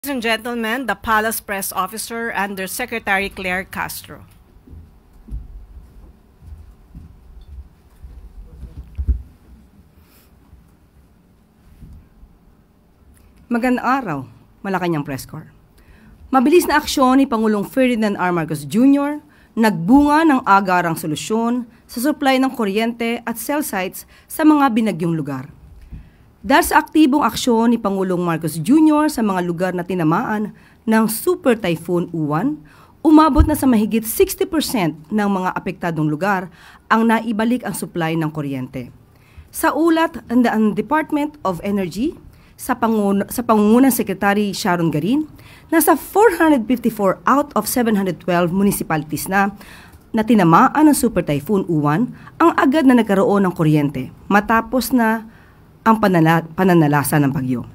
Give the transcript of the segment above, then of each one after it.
Ladies and gentlemen, the Palace Press Officer under Secretary Claire Castro. Magandang araw, Malacanang Press Corps. Mabilis na aksyon ni Pangulong Ferdinand R. Marcos Jr. nagbunga ng agarang solusyon sa supply ng kuryente at cell sites sa mga binagyong lugar. Dahil sa aktibong aksyon ni Pangulong Marcos Jr. sa mga lugar na tinamaan ng Super Typhoon Uwan, umabot na sa mahigit 60% ng mga apektadong lugar ang naibalik ang supply ng kuryente. Sa ulat ng Department of Energy, sa pangungunang Secretary Sharon Garin, nasa 454 out of 712 municipalities na tinamaan ng Super Typhoon Uwan ang agad na nagkaroon ng kuryente matapos na ang pananalasa ng bagyo.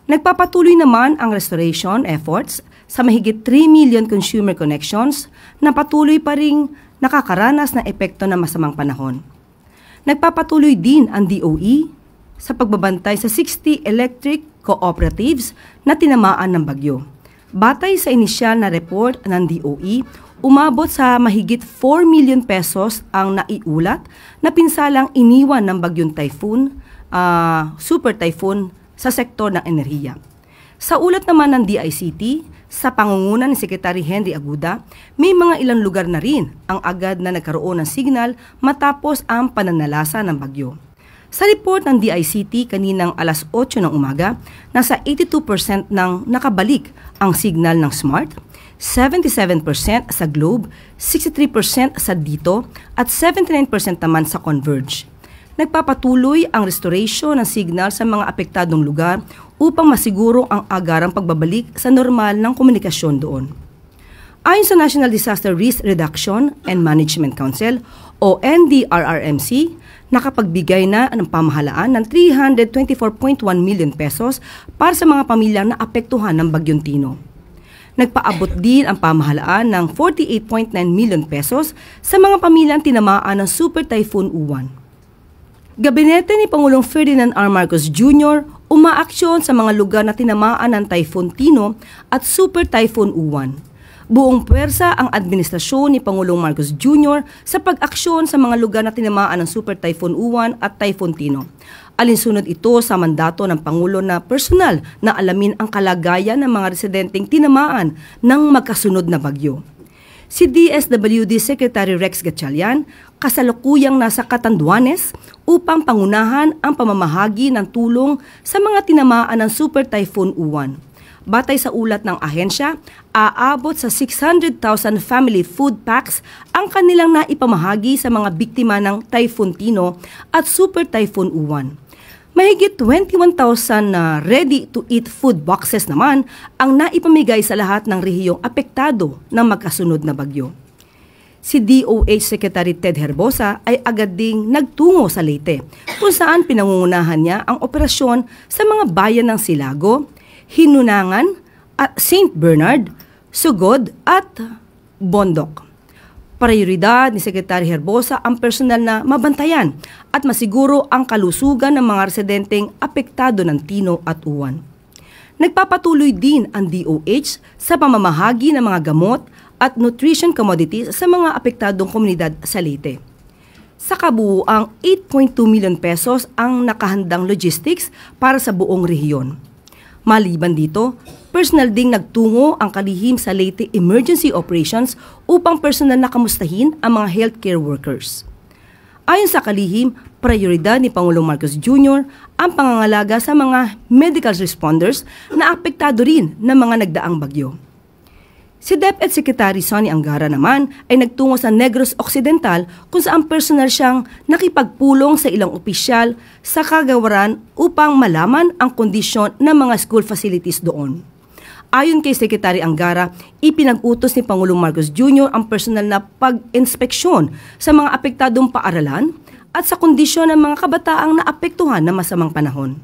Nagpapatuloy naman ang restoration efforts sa mahigit 3 million consumer connections na patuloy pa ring nakakaranas ng epekto ng masamang panahon. Nagpapatuloy din ang DOE sa pagbabantay sa 60 electric cooperatives na tinamaan ng bagyo. Batay sa inisyal na report ng DOE, umabot sa mahigit 4 million pesos ang naiulat na pinsalang iniwan ng bagyong Super Typhoon sa sektor ng enerhiya. Sa ulat naman ng DICT, sa pangunguna ni Secretary Henry Aguda, may mga ilang lugar na rin ang agad na nagkaroon ng signal matapos ang pananalasa ng bagyo. Sa report ng DICT kaninang alas 8 ng umaga, nasa 82% ng nakabalik ang signal ng Smart, 77% sa Globe, 63% sa Dito, at 79% naman sa Converge. Nagpapatuloy ang restoration ng signal sa mga apektadong lugar upang masiguro ang agarang pagbabalik sa normal ng komunikasyon doon. Ayon sa National Disaster Risk Reduction and Management Council o NDRRMC, nakapagbigay na ng pamahalaan ng 324.1 million pesos para sa mga pamilyang naapektuhan ng Bagyong Tino. Nagpaabot din ang pamahalaan ng 48.9 million pesos sa mga pamilyang tinamaan ng Super Typhoon Uwan. Gabinete ni Pangulong Ferdinand R. Marcos Jr. umaaksyon sa mga lugar na tinamaan ng Typhoon Tino at Super Typhoon Uwan. Buong puwersa ang administrasyon ni Pangulong Marcos Jr. sa pag-aksyon sa mga lugar na tinamaan ng Super Typhoon Uwan at Typhoon Tino. Alinsunod ito sa mandato ng Pangulo na personal na alamin ang kalagayan ng mga residenteng tinamaan ng magkasunod na bagyo. Si DSWD Secretary Rex Gatchalian kasalukuyang nasa Catanduanes upang pangunahan ang pamamahagi ng tulong sa mga tinamaan ng Super Typhoon Uwan. Batay sa ulat ng ahensya, aabot sa 600,000 family food packs ang kanilang naipamahagi sa mga biktima ng Typhoon Tino at Super Typhoon Uwan. Mahigit 21,000 na ready-to-eat food boxes naman ang naipamigay sa lahat ng rehiyong apektado ng magkasunod na bagyo. Si DOH Secretary Ted Herbosa ay agad ding nagtungo sa Leyte, kung saan pinangungunahan niya ang operasyon sa mga bayan ng Silago, Hinunangan, at St. Bernard, Sugod at Bondok. Prioridad ni Secretary Herbosa ang personal na mabantayan at masiguro ang kalusugan ng mga residenteng apektado ng Tino at Uwan. Nagpapatuloy din ang DOH sa pamamahagi ng mga gamot at nutrition commodities sa mga apektadong komunidad sa Leyte. Sa kabuuang 8.2 million pesos ang nakahandang logistics para sa buong rehiyon. Maliban dito, personal ding nagtungo ang kalihim sa Leyte Emergency Operations upang personal na kamustahin ang mga healthcare workers. Ayon sa kalihim, prioridad ni Pangulong Marcos Jr. ang pangangalaga sa mga medical responders na apektado rin ng mga nagdaang bagyo. Si DepEd Secretary Sonny Angara naman ay nagtungo sa Negros Occidental kung saan personal siyang nakipagpulong sa ilang opisyal sa kagawaran upang malaman ang kondisyon ng mga school facilities doon. Ayon kay Secretary Angara, ipinag-utos ni Pangulong Marcos Jr. ang personal na pag-inspeksyon sa mga apektadong paaralan at sa kondisyon ng mga kabataang naapektuhan ng masamang panahon.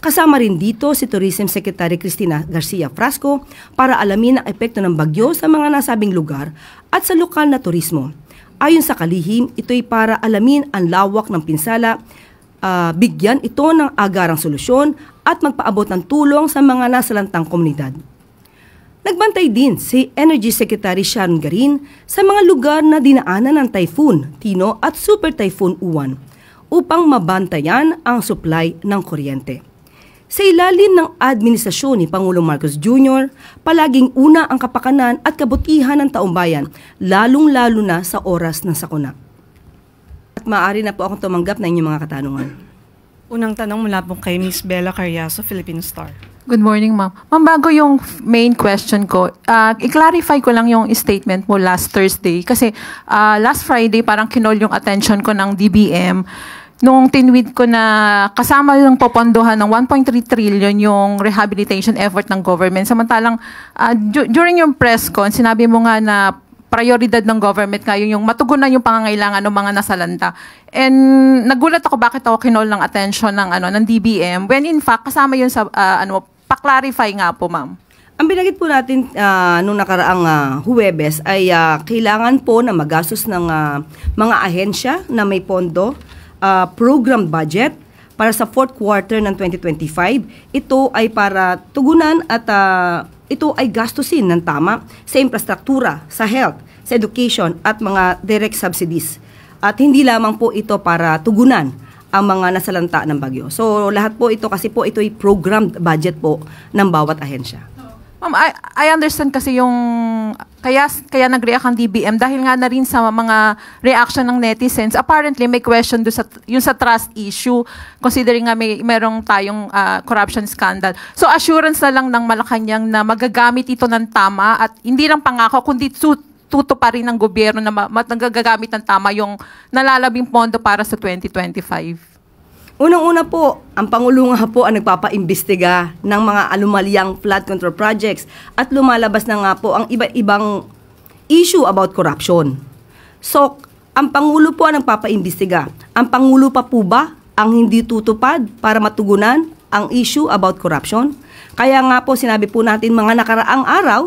Kasama rin dito si Tourism Secretary Cristina Garcia Frasco para alamin ang epekto ng bagyo sa mga nasabing lugar at sa lokal na turismo. Ayon sa kalihim, ito'y para alamin ang lawak ng pinsala bigyan ito ng agarang solusyon at magpaabot ng tulong sa mga nasalantang komunidad. Nagbantay din si Energy Secretary Sharon Garin sa mga lugar na dinaanan ng Typhoon Tino at Super Typhoon Uwan upang mabantayan ang supply ng kuryente. Sa ilalim ng administrasyon ni Pangulong Marcos Jr., palaging una ang kapakanan at kabutihan ng taumbayan, lalong-lalo na sa oras ng sakuna. At maaari na po akong tumanggap ng inyong mga katanungan. Unang tanong mula po kay Ms. Bella Carriazo, Philippine Star. Good morning, ma'am. Ma'am, bago yung main question ko, i-clarify ko lang yung statement mo last Thursday. Kasi last Friday, parang kinol yung attention ko ng DBM nung tinweet ko na kasama yung popondohan ng 1.3 trillion yung rehabilitation effort ng government. Samantalang, during yung press con, sinabi mo nga na prioridad ng government ngayon yung matugunan yung pangangailangan ng mga nasalanta. And nagulat ako bakit ako kinol ng attention ng DBM when in fact kasama yun sa pa-clarify nga po, ma'am. Ang binanggit po natin nung nakaraang Huwebes ay kailangan po na magastos ng mga ahensya na may pondo, program budget para sa fourth quarter ng 2025. Ito ay para tugunan at ito ay gastusin ng tama sa infrastruktura, sa health, sa education at mga direct subsidies. At hindi lamang po ito para tugunan ang mga nasalanta ng bagyo. So lahat po ito kasi po ito ay programmed budget po ng bawat ahensya. Ma'am, I understand kasi yung kaya nag-react ang DBM dahil nga na rin sa mga reaction ng netizens. Apparently may question do sa yung sa trust issue considering nga merong tayong corruption scandal. So assurance na lang ng Malacanang na magagamit ito ng tama at hindi lang pangako kundi tuto pa rin ng gobyerno na magagamit ng tama yung nalalabing pondo para sa 2025. Unang-una po, ang Pangulo nga po ang nagpapaimbestiga ng mga alumalyang flood control projects at lumalabas na nga po ang iba't-ibang issue about corruption. So, ang Pangulo po ang nagpapaimbestiga. Ang Pangulo pa po ba ang hindi tutupad para matugunan ang issue about corruption? Kaya nga po sinabi po natin mga nakaraang araw,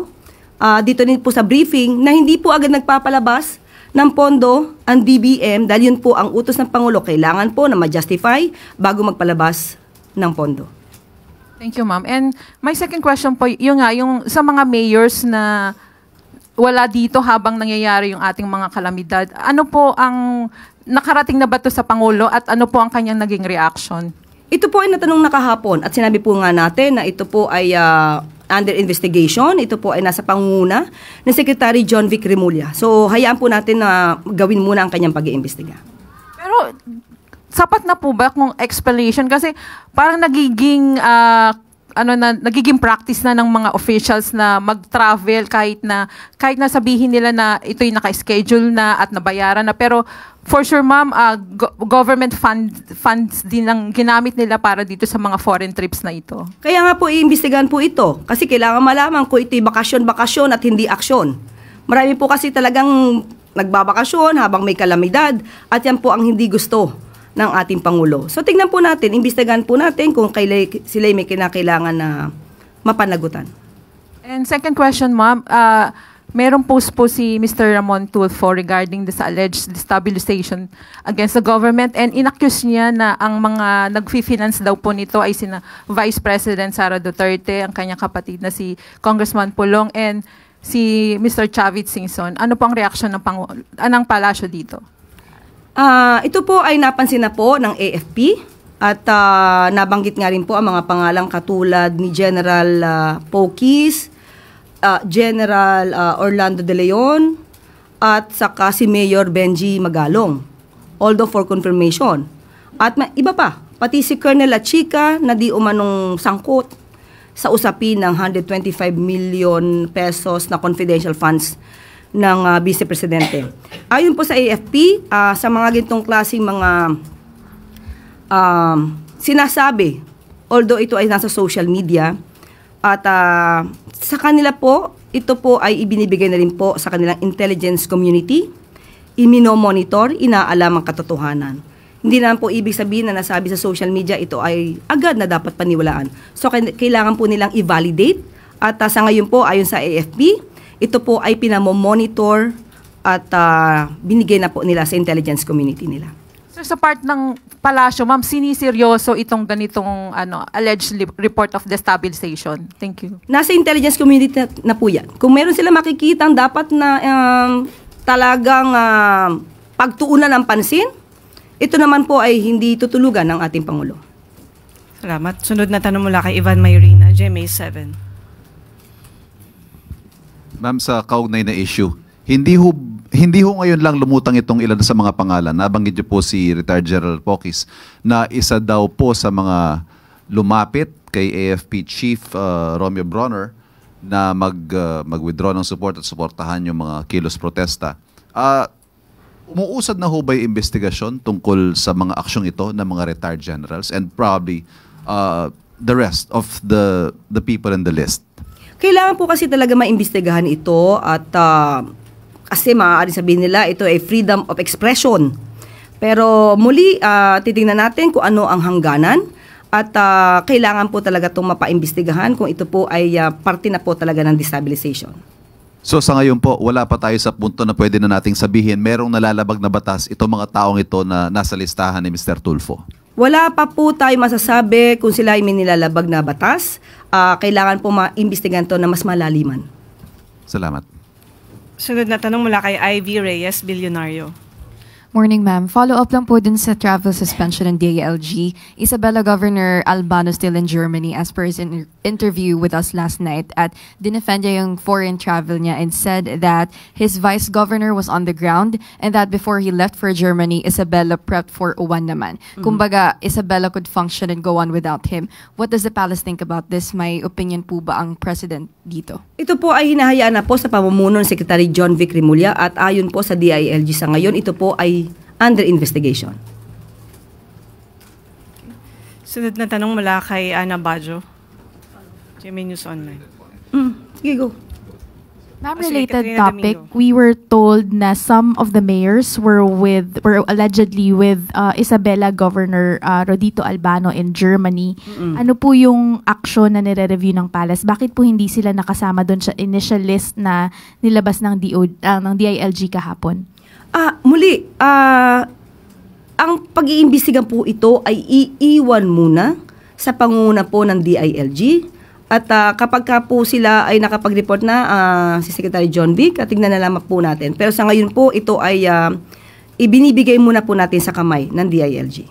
dito din po sa briefing, na hindi po agad nagpapalabas ng pondo ang DBM dahil yun po ang utos ng Pangulo. Kailangan po na ma-justify bago magpalabas ng pondo. Thank you, ma'am. And my second question po, yung sa mga mayors na wala dito habang nangyayari yung ating mga kalamidad, ano po ang nakarating na ba to sa Pangulo at ano po ang kanyang naging reaction? Ito po ay natanong na kahapon at sinabi po nga natin na ito po ay under investigation. Ito po ay nasa pangunguna ni Secretary John Vic Remulla. So, hayaan po natin na gawin muna ang kanyang pag-iimbestiga. Pero, sapat na po ba kung explanation? Kasi parang nagiging practice na ng mga officials na mag-travel kahit na sabihin nila na ito'y naka-schedule na at nabayaran na. Pero, for sure, ma'am, government funds din ang ginamit nila para dito sa mga foreign trips na ito. Kaya nga po, iimbestigahan po ito. Kasi kailangan malaman kung ito'y bakasyon at hindi aksyon. Marami po kasi talagang nagbabakasyon habang may kalamidad at yan po ang hindi gusto ng ating Pangulo. So, tingnan po natin, imbestigahan po natin kung sila may kinakailangan na mapanagutan. And second question, ma'am, merong post po si Mr. Ramon Tulfo regarding sa alleged destabilization against the government and inaccuse niya na ang mga nag-finance daw po nito ay sina Vice President Sara Duterte, ang kanyang kapatid na si Congressman Pulong and si Mr. Chavit Singson. Ano po ang reaksyon ng palasyo dito? Ito po ay napansin na po ng AFP at nabanggit nga rin po ang mga pangalang katulad ni General Pokis, General Orlando De Leon at saka si Mayor Benji Magalong, although for confirmation. At iba pa, pati si Colonel Achica na di umanong sangkot sa usapin ng 125 million pesos na confidential funds ng Vice Presidente. Ayon po sa AFP, sa mga gintong klaseng mga sinasabi, although ito ay nasa social media, at sa kanila po, ito po ay ibinibigay na rin po sa kanilang intelligence community, iminomonitor, inaalam ang katotohanan. Hindi naman po ibig sabihin na nasabi sa social media, ito ay agad na dapat paniwalaan. So, kailangan po nilang i-validate at sa ngayon po, ayon sa AFP, ito po ay pinamomonitor at binigay na po nila sa intelligence community nila. So sa part ng palasyo, ma'am, siniseryoso itong ganitong alleged report of destabilization? Thank you. Nasa intelligence community na po yan. Kung meron sila makikitang dapat na talagang pagtuunan ng pansin, ito naman po ay hindi tutulugan ng ating Pangulo. Salamat. Sunod na tanong mula kay Ivan Mayorina, GMA 7. Ma'am, sa kaugnay na issue, hindi ho ngayon lang lumutang itong ilan sa mga pangalan. Nabanggit niyo po si retired General Pocis na isa daw po sa mga lumapit kay AFP Chief Romeo Bronner na mag-withdraw ng support at suportahan yung mga kilos protesta. Umuusad na ho ba yung investigasyon tungkol sa mga aksyong ito ng mga retired generals and probably the rest of the people in the list? Kailangan po kasi talaga maimbestigahan ito at kasi maaari sabihin nila ito ay freedom of expression. Pero muli, titingnan natin kung ano ang hangganan at kailangan po talaga itong mapaimbestigahan kung ito po ay parte na po talaga ng destabilization. So sa ngayon po, wala pa tayo sa punto na pwede na nating sabihin merong nalalabag na batas itong mga taong ito na nasa listahan ni Mr. Tulfo? Wala pa po tayo masasabi kung sila ay may nilalabag na batas. Kailangan po maimbestigahan ito na mas malaliman. Salamat. Sunod na tanong mula kay Ivy Reyes, Bilyonaryo. Morning, ma'am. Follow-up lang po dun sa travel suspension ng DILG. Isabela Governor Albano still in Germany as per his interview with us last night at dinefend niya yung foreign travel niya and said that his vice governor was on the ground and that before he left for Germany, Isabela prepped for uwan naman. Kumbaga, Isabela could function and go on without him. What does the palace think about this? May opinion po ba ang president dito? Ito po ay hinahayaan na po sa pamumuno ng Secretary John Vic Rimulya at ayon po sa DILG sa ngayon, ito po ay under investigation. Sunod na tanong mula kay Ana Bajo, GMA News Online. Sige, go. Ma'am, Sige, related Katrina topic, Domingo. we were told na some of the mayors were allegedly with Isabela Governor Rodito Albano in Germany. Ano po yung action na nire-review ng palace? Bakit po hindi sila nakasama doon sa initial list na nilabas ng DILG kahapon? Muli, ang pag-iimbestigan po ito ay iiwan muna sa pangunguna po ng DILG. At kapag ka po sila ay nakapag-report na si Secretary John Vic, tingnan na lamang po natin. Pero sa ngayon po, ito ay ibinibigay muna po natin sa kamay ng DILG.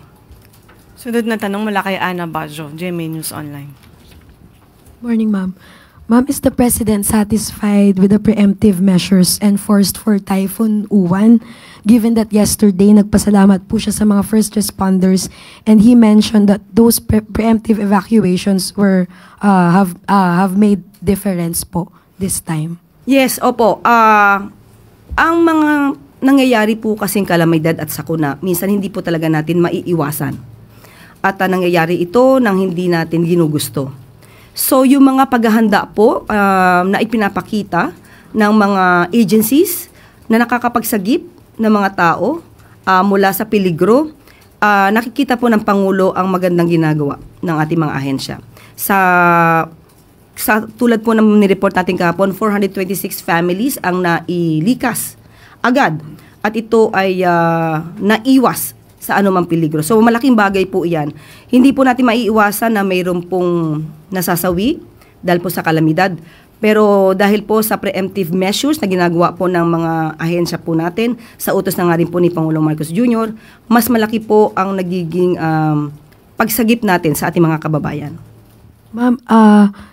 Sunod na tanong mula kay Ana Bajo, GMA News Online. Morning, ma'am. Ma'am, is the President satisfied with the preemptive measures enforced for Typhoon Uwan? Given that yesterday, nagpasalamat po siya sa mga first responders and he mentioned that those preemptive evacuations have made difference po this time. Yes, opo. Ang mga nangyayari po kasing kalamidad at sakuna, minsan hindi po talaga natin maiiwasan. At nangyayari ito nang hindi natin ginugusto. So yung mga paghahanda po na ipinapakita ng mga agencies na nakakapagsagip ng mga tao mula sa peligro, nakikita po ng Pangulo ang magandang ginagawa ng ating mga ahensya. Sa tulad po ng nireport natin kahapon, 426 families ang nailikas agad at ito ay naiwas sa anumang peligro. So malaking bagay po iyan. Hindi po natin maiiwasan na mayroon pong nasasawi dahil po sa kalamidad. Pero dahil po sa preemptive measures na ginagawa po ng mga ahensya po natin, sa utos na nga rin po ni Pangulong Marcos Jr., mas malaki po ang nagiging pagsagip natin sa ating mga kababayan. Ma'am,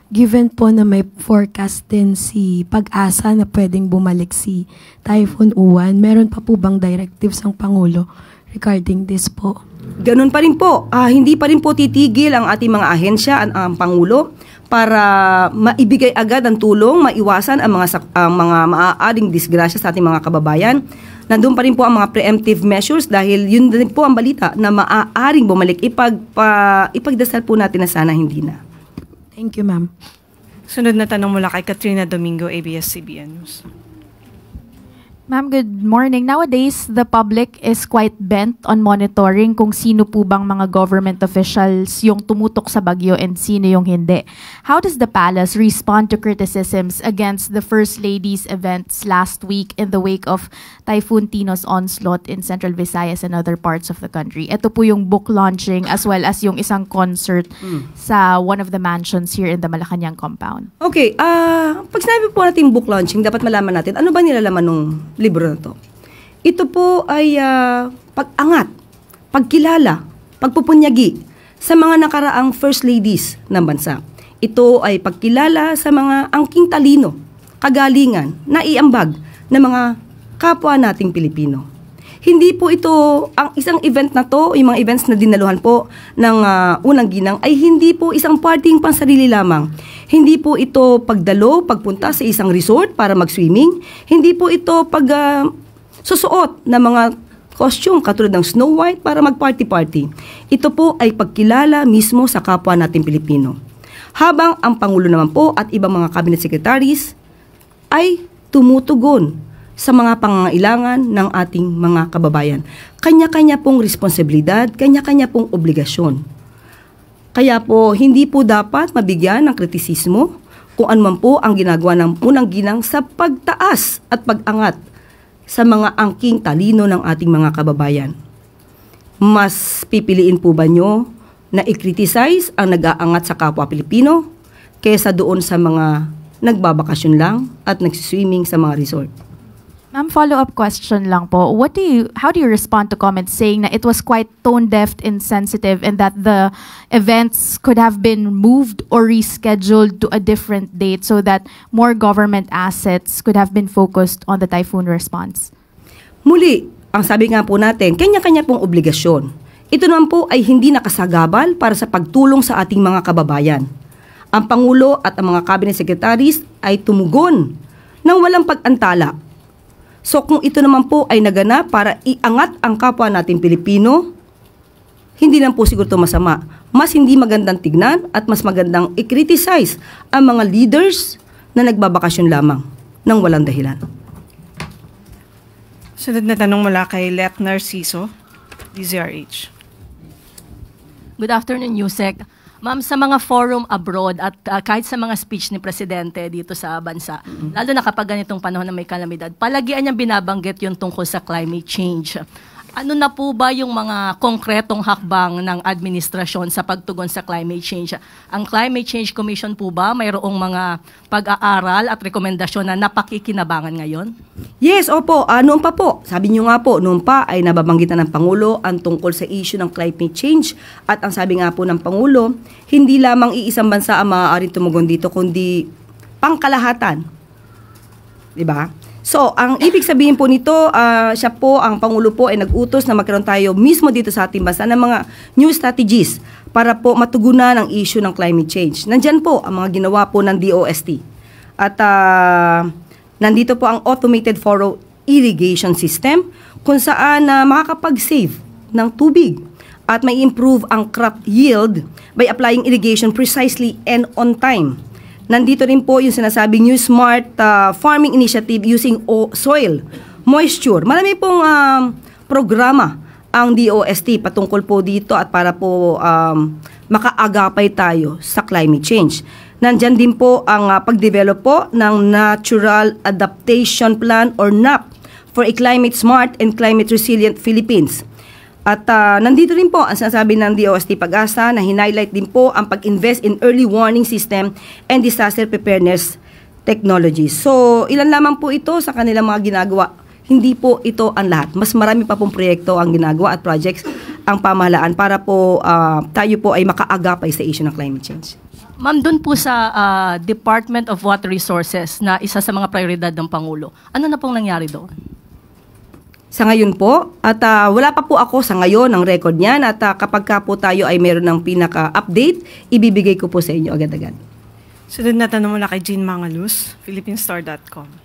given po na may forecast din si Pag-asa na pwedeng bumalik si Typhoon Uwan, meron pa po bang directives ang Pangulo regarding this po? Ganun pa rin po. Hindi pa rin po titigil ang ating mga ahensya, ang Pangulo, para maibigay agad ang tulong, maiwasan ang mga maaaring disgrasya sa ating mga kababayan. Nandun pa rin po ang mga preemptive measures dahil yun din po ang balita na maaaring bumalik. Ipagdasal po natin na sana hindi na. Thank you, ma'am. Sunod na tanong mula kay Katrina Domingo, ABS-CBN News. Ma'am, good morning. Nowadays, the public is quite bent on monitoring kung sino po bang mga government officials yung tumutok sa bagyo and sino yung hindi. How does the palace respond to criticisms against the First Lady's events last week in the wake of Typhoon Tino's onslaught in Central Visayas and other parts of the country? Ito po yung book launching as well as yung isang concert sa one of the mansions here in the Malacanang compound. Okay, pag sinabi po natin book launching, dapat malaman natin ano ba nilalaman ng libro na to. Ito po ay pag-angat, pagkilala, pagpupunyagi sa mga nakaraang first ladies ng bansa. Ito ay pagkilala sa mga angking talino, kagalingan, naiambag ng mga kapwa nating Pilipino. Hindi po ito, ang isang event na to, yung mga events na dinaluhan po ng unang ginang, ay hindi po isang parting pansarili lamang. Hindi po ito pagdalo, pagpunta sa isang resort para mag-swimming. Hindi po ito susuot ng mga costume katulad ng Snow White para mag-party-party. Ito po ay pagkilala mismo sa kapwa nating Pilipino. Habang ang Pangulo naman po at ibang mga cabinet secretaries ay tumutugon sa mga pangangailangan ng ating mga kababayan. Kanya-kanya pong responsibilidad, kanya-kanya pong obligasyon. Kaya po, hindi po dapat mabigyan ng kritisismo kung anuman po ang ginagawa ng unang ginang sa pagtaas at pag-angat sa mga angking talino ng ating mga kababayan. Mas pipiliin po ba nyo na i-criticize ang nag-aangat sa kapwa Pilipino kaysa doon sa mga nagbabakasyon lang at nagsiswimming sa mga resort? Ma'am, follow-up question lang po. How do you respond to comments saying na it was quite tone-deaf, insensitive, and that the events could have been moved or rescheduled to a different date so that more government assets could have been focused on the typhoon response? Muli, ang sabi nga po natin, kanya-kanya pong obligasyon. Ito naman po ay hindi nakasagabal para sa pagtulong sa ating mga kababayan. Ang Pangulo at ang mga cabinet secretaries ay tumugon ng walang pag-antala. So kung ito naman po ay naganap para iangat ang kapwa nating Pilipino, hindi lang po siguro ito masama. Mas hindi magandang tignan at mas magandang i-criticize ang mga leaders na nagbabakasyon lamang ng walang dahilan. Sunod na tanong mula kay Let Narciso, DZRH. Good afternoon, Yusek. Ma'am, sa mga forum abroad at kahit sa mga speech ni Presidente dito sa bansa, lalo na kapag ganitong panahon na may kalamidad, palagian niyang binabanggit yung tungkol sa climate change. Ano na po ba yung mga konkretong hakbang ng administrasyon sa pagtugon sa climate change? Ang Climate Change Commission po ba mayroong mga pag-aaral at rekomendasyon na napakikinabangan ngayon? Yes, opo. Noon pa po, sabi niyo nga po, noon pa ay nababanggitan ng Pangulo ang tungkol sa issue ng climate change. At ang sabi nga po ng Pangulo, hindi lamang iisang bansa ang maaaring tumugon dito, kundi pangkalahatan. Diba? So, ang ibig sabihin po nito, siya po, ang Pangulo po ay nag-utos na magkaroon tayo mismo dito sa ating bansa ng mga new strategies para po matugunan ang issue ng climate change. Nandyan po ang mga ginawa po ng DOST. At nandito po ang automated furrow irrigation system kung saan makakapag-save ng tubig at may improve ang crop yield by applying irrigation precisely and on time. Nandito rin po yung sinasabing New Smart Farming Initiative using soil moisture. Marami pong programa ang DOST patungkol po dito at para po makaagapay tayo sa climate change. Nandyan din po ang pag-develop po ng Natural Adaptation Plan or NAP for a Climate Smart and Climate Resilient Philippines. At nandito rin po ang sinasabi ng DOST Pag-asa na hinighlight din po ang pag-invest in early warning system and disaster preparedness technologies. So, ilan lamang po ito sa kanilang mga ginagawa. Hindi po ito ang lahat. Mas marami pa pong proyekto ang ginagawa at projects ang pamahalaan para po tayo po ay makaagapay sa issue ng climate change. Ma'am, dun po sa Department of Water Resources na isa sa mga prioridad ng Pangulo, ano na pong nangyari doon? Sa ngayon po, at wala pa po ako sa ngayon ng record niyan at kapag ka po tayo ay meron ng pinaka-update, ibibigay ko po sa inyo agad-agad. Sunod na tanong mula kay Jean Mangalus, PhilippineStar.com.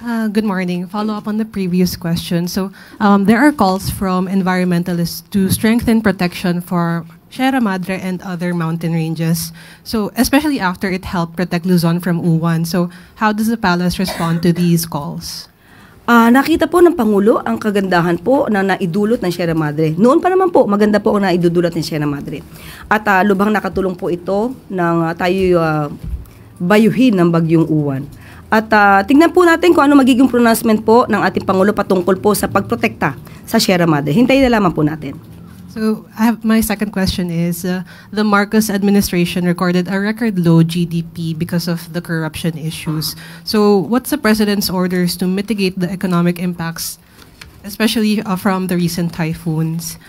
Good morning. Follow up on the previous question. So there are calls from environmentalists to strengthen protection for Sierra Madre and other mountain ranges. So, especially after it helped protect Luzon from Uwan. So, how does the palace respond to these calls? Nakita po ng Pangulo ang kagandahan po na naidulot ng Sierra Madre. Noon pa naman po, maganda po ang naidudulot ng Sierra Madre. At lubhang nakatulong po ito ng tayo bayuhin ng bagyong Uwan. At tingnan po natin kung ano magiging pronouncement po ng ating Pangulo patungkol po sa pagprotekta sa Sierra Madre. Hintayin na lamang po natin. So, my second question is, the Marcos administration recorded a record low GDP because of the corruption issues. So, what's the president's orders to mitigate the economic impacts, especially from the recent typhoons?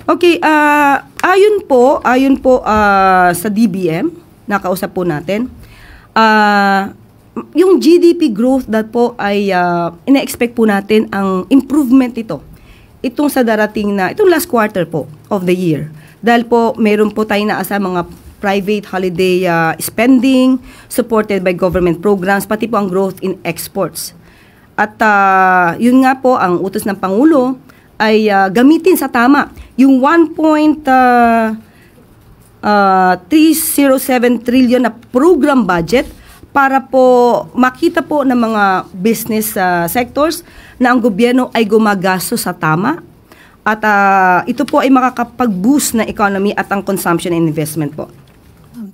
Okay, ayon po sa DBM, nakausap po natin, yung GDP growth that po ay ina-expect po natin ang improvement ito. Itong sa darating na, itong last quarter po of the year. Dahil po, meron po tayo na sa mga private holiday spending, supported by government programs, pati po ang growth in exports. At yun nga po, ang utos ng Pangulo ay gamitin sa tama yung 1.307 trillion na program budget para po makita po ng mga business sectors na ang gobyerno ay gumagasto sa tama at ito po ay makakapag-boost na economy at ang consumption and investment po.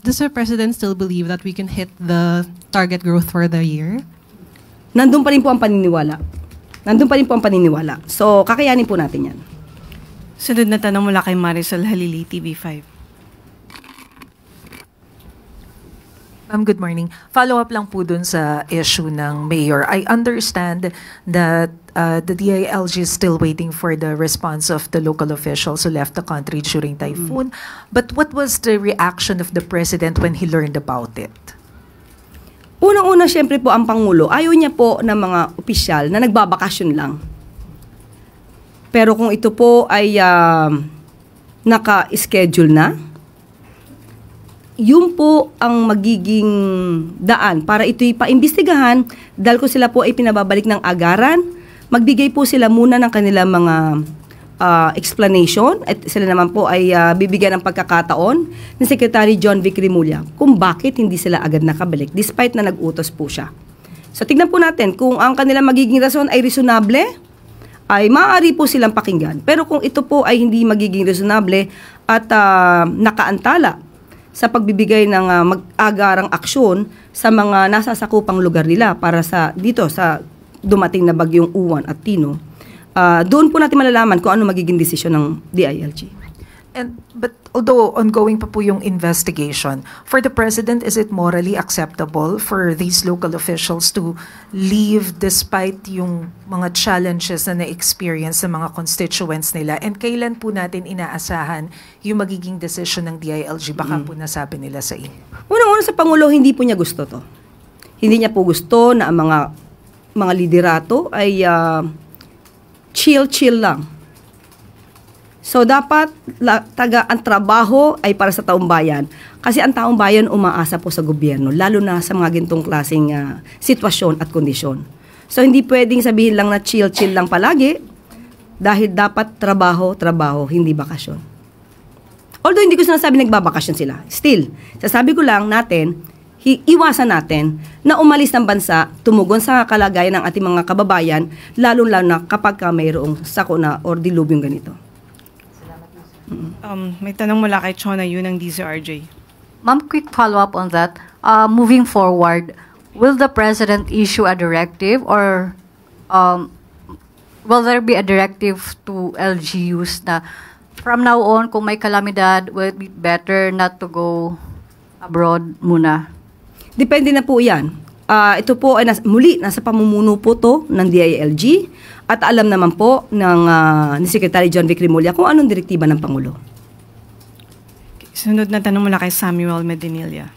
Does the president still believe that we can hit the target growth for the year? Nandun pa rin po ang paniniwala. So, kakayanin po natin yan. Sunod na tanong mula kay Marisol Halili, TV5. Good morning. Follow-up lang po dun sa issue ng mayor. I understand that the DILG is still waiting for the response of the local officials who left the country during typhoon. But what was the reaction of the president when he learned about it? Unang-una, syempre po ang Pangulo, ayaw niya po ng mga opisyal na nagbabakasyon lang. Pero kung ito po ay naka-schedule na, yun po ang magiging daan para ito'y paimbestigahan dahil kung sila po ay pinababalik ng agaran, magbigay po sila muna ng kanilang mga explanation at sila naman po ay bibigyan ng pagkakataon ni Secretary John Vic Rimulya kung bakit hindi sila agad nakabalik despite na nag-utos po siya. So tignan po natin kung ang kanilang magiging rason ay reasonable, ay maaari po silang pakinggan. Pero kung ito po ay hindi magiging reasonable at nakaantala sa pagbibigay ng mag-agarang aksyon sa mga nasasakupang lugar nila para sa dito sa dumating na bagyong Uwan at Tino, doon po natin malalaman kung ano magiging desisyon ng DILG. But although ongoing pa po yung investigation, for the president, is it morally acceptable for these local officials to leave despite yung mga challenges na na-experience sa mga constituents nila? And kailan po natin inaasahan yung magiging decision ng DILG? Baka po nasabi nila sa inyo. Unang-una sa Pangulo, hindi po niya gusto to. Hindi niya po gusto na ang mga liderato ay chill lang. So, dapat ang trabaho ay para sa taong bayan. Kasi ang taong bayan umaasa po sa gobyerno, lalo na sa mga gintong klaseng sitwasyon at kondisyon. So, hindi pwedeng sabihin lang na chill lang palagi dahil dapat trabaho, hindi bakasyon. Although, hindi ko sinasabi nagbabakasyon sila. Still, sasabi ko lang natin, iwasan natin na umalis ng bansa, tumugon sa kalagayan ng ating mga kababayan, lalo na kapag mayroong sakuna or dilubyong ganito. May tanong mula kay Chona Yu ng DZRJ. Ma'am, quick follow-up on that. Moving forward, will the President issue a directive or will there be a directive to LGUs na from now on, kung may kalamidad, will it be better not to go abroad muna? Depende na po yan. Ito po ay nasa pamumuno po to ng DILG at alam naman po ni Secretary John Vic Rimulya kung anong direktiba ng Pangulo. Sunod na tanong mula kay Samuel Medinilla.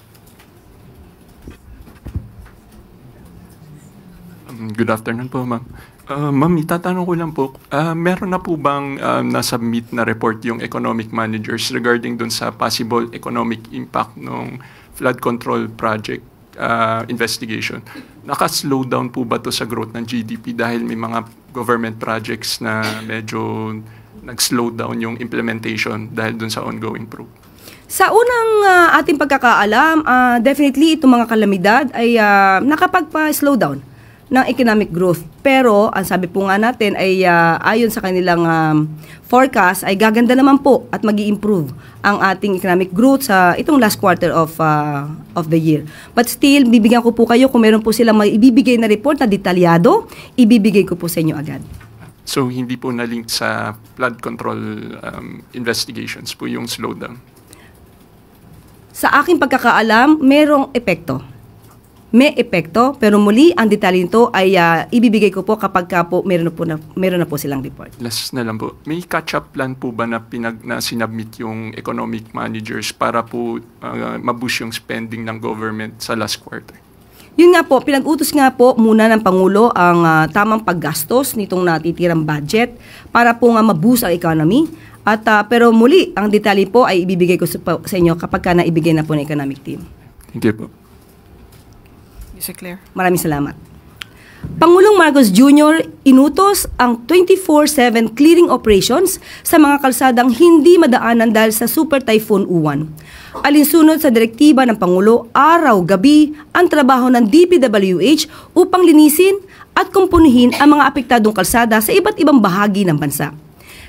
Good afternoon po, ma'am. Ma'am, itatanong ko lang po, meron na po bang nasubmit na report yung economic managers regarding dun sa possible economic impact ng flood control project investigation? Naka-slow down po ba to sa growth ng GDP dahil may mga government projects na medyo nag-slow down yung implementation dahil dun sa ongoing probe? Sa unang ating pagkakaalam, definitely itong mga kalamidad ay nakapagpa-slow down ng economic growth. Pero, ang sabi po nga natin ay ayon sa kanilang forecast ay gaganda naman po at mag-i-improve ang ating economic growth sa itong last quarter of the year. But still, bibigyan ko po kayo kung meron po silang may ibibigay na report na detalyado, ibibigay ko po sa inyo agad. So, hindi po na-link sa flood control investigations po yung slowdown? Sa aking pagkakaalam, merong epekto. May epekto, pero muli, ang detalye nito ay ibibigay ko po kapag po meron na po silang report. Last na lang po, may catch-up plan po ba na sinubmit yung economic managers para po maboost yung spending ng government sa last quarter? Yun nga po, pinag-utos nga po muna ng Pangulo ang tamang paggastos nitong natitirang budget para po nga maboost ang economy. At pero muli, ang detalye po ay ibibigay ko sa inyo kapag naibigay na po ng economic team. Thank you po. Claire. Maraming salamat. Pangulong Marcos Jr. inutos ang 24/7 clearing operations sa mga kalsadang hindi madaanan dahil sa Super Typhoon Uwan. Alinsunod sa direktiba ng Pangulo, araw-gabi ang trabaho ng DPWH upang linisin at kumpunihin ang mga apektadong kalsada sa iba't ibang bahagi ng bansa.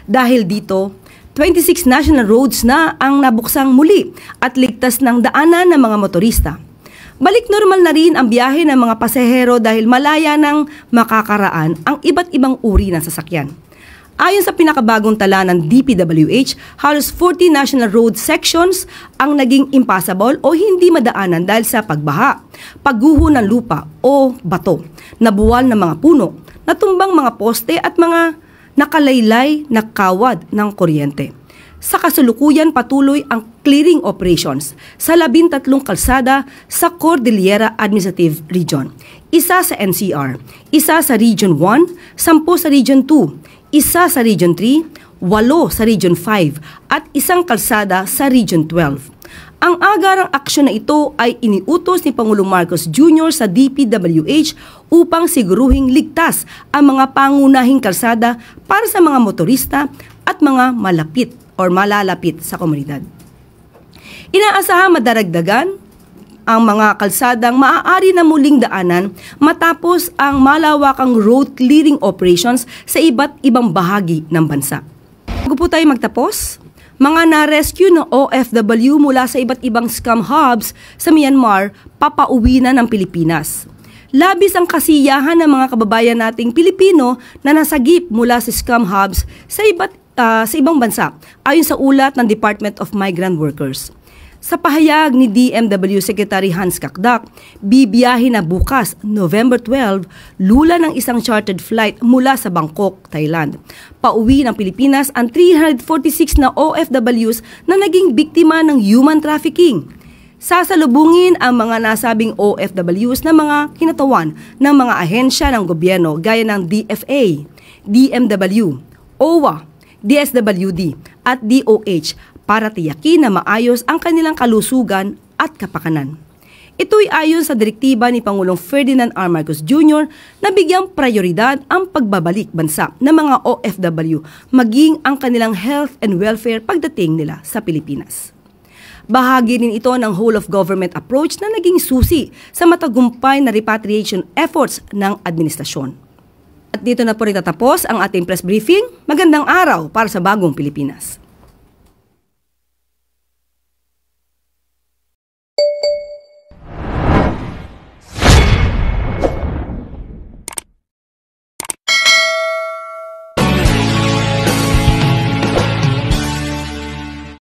Dahil dito, 26 national roads na ang nabuksang muli at ligtas ng daanan ng mga motorista. Balik normal na rin ang biyahe ng mga pasahero dahil malaya nang makakaraan ang iba't ibang uri ng sasakyan. Ayon sa pinakabagong tala ng DPWH, halos 40 national road sections ang naging impassable o hindi madaanan dahil sa pagbaha, pagguho ng lupa o bato, nabuwal ng mga puno, natumbang mga poste at mga nakalaylay na kawad ng kuryente. Sa kasalukuyan, patuloy ang clearing operations sa 13 kalsada sa Cordillera Administrative Region. Isa sa NCR, isa sa Region 1, 10 sa Region 2, isa sa Region 3, 8 sa Region 5, at isang kalsada sa Region 12. Ang agarang aksyon na ito ay iniutos ni Pangulong Marcos Jr. sa DPWH upang siguruhing ligtas ang mga pangunahing kalsada para sa mga motorista at mga malapit or malalapit sa komunidad. Inaasahang madaragdagan ang mga kalsadang maaari na muling daanan matapos ang malawakang road clearing operations sa iba't ibang bahagi ng bansa. Bago po tayo magtapos, mga na-rescue ng OFW mula sa iba't ibang scam hubs sa Myanmar, papauwi na ng Pilipinas. Labis ang kasiyahan ng mga kababayan nating Pilipino na nasagip mula sa scam hubs sa ibang bansa, ayon sa ulat ng Department of Migrant Workers. Sa pahayag ni DMW Secretary Hans Kakdak, bibiyahe na bukas, November 12, lula ng isang chartered flight mula sa Bangkok, Thailand. Pauwi ng Pilipinas ang 346 na OFWs na naging biktima ng human trafficking. Sasalubungin ang mga nasabing OFWs na mga kinatawan ng mga ahensya ng gobyerno gaya ng DFA, DMW, OWA, DSWD at DOH para tiyakin na maayos ang kanilang kalusugan at kapakanan. Ito'y ayon sa direktiba ni Pangulong Ferdinand R. Marcos Jr. na bigyang prioridad ang pagbabalik bansa ng mga OFW maging ang kanilang health and welfare pagdating nila sa Pilipinas. Bahagi rin ito ng whole-of-government approach na naging susi sa matagumpay na repatriation efforts ng administrasyon. At dito na po rin tatapos ang ating press briefing. Magandang araw para sa bagong Pilipinas.